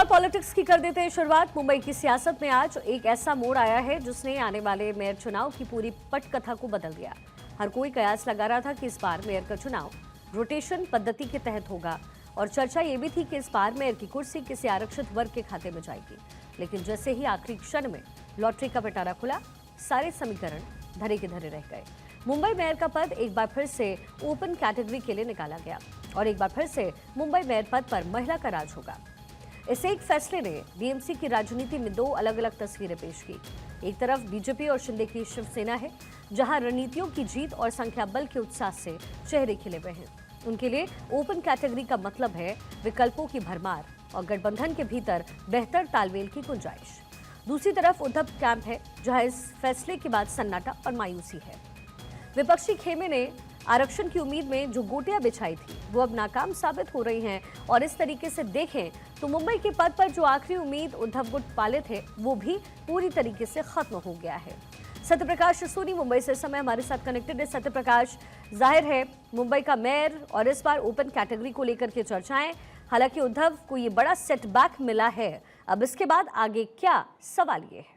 और पॉलिटिक्स की कर देते हैं शुरुआत। मुंबई की सियासत में आज एक ऐसा मोड़ आया है जिसने आने वाले मेयर चुनाव की पूरी पटकथा को बदल दिया। हर कोई कयास लगा रहा था कि इस बार मेयर का चुनाव रोटेशन पद्धति के तहत होगा और चर्चा ये भी थी कि इस बार मेयर की कुर्सी किसी आरक्षित वर्ग के खाते में जाएगी। लेकिन जैसे ही आखिरी क्षण में लॉटरी का पिटारा खुला, सारे समीकरण धरे के धरे रह गए। मुंबई मेयर का पद एक बार फिर से ओपन कैटेगरी के लिए निकाला गया और एक बार फिर से मुंबई मेयर पद पर महिला का राज होगा। इस एक फैसले ने बीएमसी की राजनीति में दो अलग अलग तस्वीरें पेश की। एक तरफ बीजेपी और शिंदे की शिवसेना है, जहां रणनीतियों की जीत और संख्या बल के उत्साह से चेहरे खिले हुए हैं। उनके लिए ओपन कैटेगरी का मतलब है विकल्पों की भरमार और गठबंधन के भीतर बेहतर तालमेल की गुंजाइश। दूसरी तरफ उद्धव कैंप है, जहां इस फैसले के बाद सन्नाटा और मायूसी है। विपक्षी खेमे ने आरक्षण की उम्मीद में जो गोटियां बिछाई थी वो अब नाकाम साबित हो रही हैं और इस तरीके से देखें तो मुंबई के पद पर जो आखिरी उम्मीद उद्धव गुट पाले थे वो भी पूरी तरीके से खत्म हो गया है। सत्यप्रकाश सोनी मुंबई से इस समय हमारे साथ कनेक्टेड है। सत्यप्रकाश, जाहिर है मुंबई का मेयर और इस बार ओपन कैटेगरी को लेकर के चर्चाएं, हालांकि उद्धव को ये बड़ा सेटबैक मिला है। अब इसके बाद आगे क्या, सवाल ये है।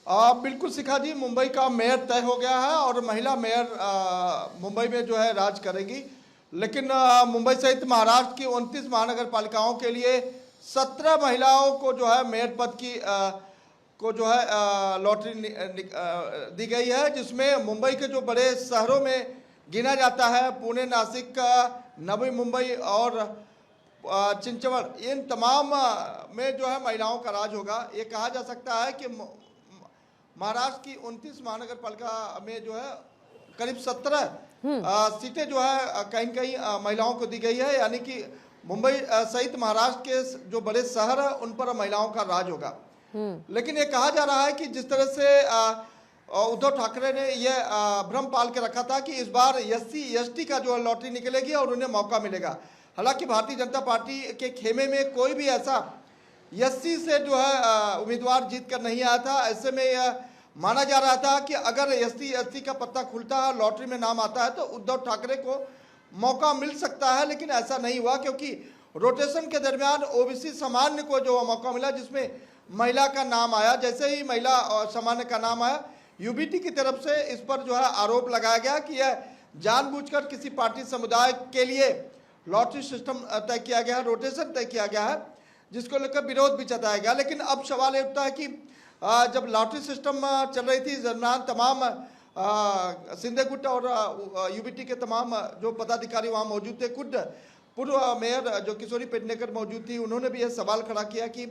बिल्कुल शिखा जी, मुंबई का मेयर तय हो गया है और महिला मेयर मुंबई में जो है राज करेगी। लेकिन मुंबई सहित महाराष्ट्र की 29 महानगर पालिकाओं के लिए 17 महिलाओं को जो है मेयर पद की को जो है लॉटरी दी गई है, जिसमें मुंबई के जो बड़े शहरों में गिना जाता है, पुणे, नासिक, नवी मुंबई और चिंचवड़, इन तमाम में जो है महिलाओं का राज होगा। ये कहा जा सकता है कि महाराष्ट्र की 29 महानगर पालिका में जो है करीब 17 सीटें जो है कहीं कहीं महिलाओं को दी गई है, यानी कि मुंबई सहित महाराष्ट्र के जो बड़े शहर हैं उन पर महिलाओं का राज होगा। लेकिन ये कहा जा रहा है कि जिस तरह से उद्धव ठाकरे ने यह भ्रम पाल के रखा था कि इस बार SC/ST का जो लॉटरी निकलेगी और उन्हें मौका मिलेगा। हालांकि भारतीय जनता पार्टी के खेमे में कोई भी ऐसा SC से जो है उम्मीदवार जीत कर नहीं आया था। ऐसे में यह माना जा रहा था कि अगर SC/ST का पत्ता खुलता है, लॉटरी में नाम आता है तो उद्धव ठाकरे को मौका मिल सकता है, लेकिन ऐसा नहीं हुआ क्योंकि रोटेशन के दरमियान OBC सामान्य को जो मौका मिला, जिसमें महिला का नाम आया। जैसे ही महिला और सामान्य का नाम आया, UBT की तरफ से इस पर जो है आरोप लगाया गया कि यह जानबूझकर किसी पार्टी समुदाय के लिए लॉटरी सिस्टम तय किया गया है, रोटेशन तय किया गया है, जिसको लेकर विरोध भी जताया गया। लेकिन अब सवाल ये उठता है कि जब लॉटरी सिस्टम चल रही थी, दरमियान तमाम शिंदे गुट और UBT के तमाम जो पदाधिकारी वहाँ मौजूद थे, खुद पूर्व मेयर जो किशोरी पेडनेकर मौजूद थी, उन्होंने भी यह सवाल खड़ा किया कि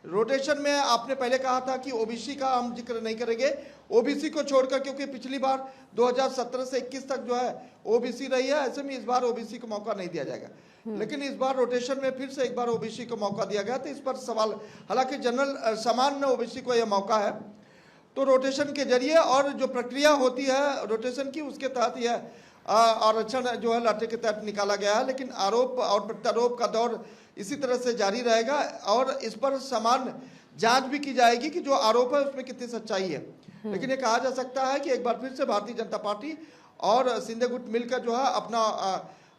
रोटेशन में आपने पहले कहा था कि OBC का हम जिक्र नहीं करेंगे, OBC को छोड़कर, क्योंकि पिछली बार 2017 से 21 तक जो है OBC रही है, ऐसे में इस बार OBC को मौका नहीं दिया जाएगा। लेकिन इस बार रोटेशन में फिर से एक बार OBC को मौका दिया गया, तो इस पर सवाल, हालांकि जनरल सामान्य OBC को यह मौका है, तो रोटेशन के जरिए और जो प्रक्रिया होती है रोटेशन की, उसके तहत यह आरक्षण जो है लॉटरी के तहत निकाला गया है। लेकिन आरोप और प्रत्यारोप का दौर इसी तरह से जारी रहेगा और इस पर समान जांच भी की जाएगी कि जो आरोप है उसमें कितनी सच्चाई है। लेकिन ये कहा जा सकता है कि एक बार फिर से भारतीय जनता पार्टी और शिंदे गुट मिलकर जो है अपना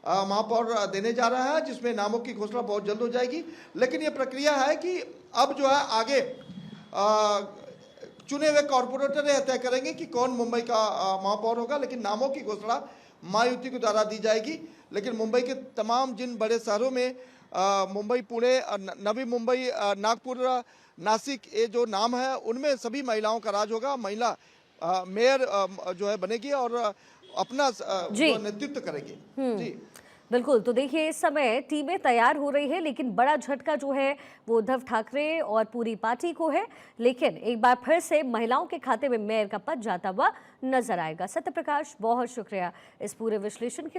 महापौर देने जा रहा है, जिसमें नामों की घोषणा बहुत जल्द हो जाएगी। लेकिन ये प्रक्रिया है कि अब जो है आगे चुने हुए कॉर्पोरेटर यह तय करेंगे कि कौन मुंबई का महापौर होगा, लेकिन नामों की घोषणा महायुति के द्वारा दी जाएगी। लेकिन मुंबई के तमाम जिन बड़े शहरों में मुंबई, पुणे, नवी मुंबई, नागपुर, नासिक, ये जो नाम है उनमें सभी महिलाओं का राज होगा। महिला मेयर जो है बनेगी और अपना जो नेतृत्व करेगी। जी बिल्कुल। तो देखिए, इस समय टीमें तैयार हो रही है, लेकिन बड़ा झटका जो है वो उद्धव ठाकरे और पूरी पार्टी को है। लेकिन एक बार फिर से महिलाओं के खाते में मेयर का पद जाता हुआ नजर आएगा। सत्यप्रकाश, बहुत शुक्रिया इस पूरे विश्लेषण के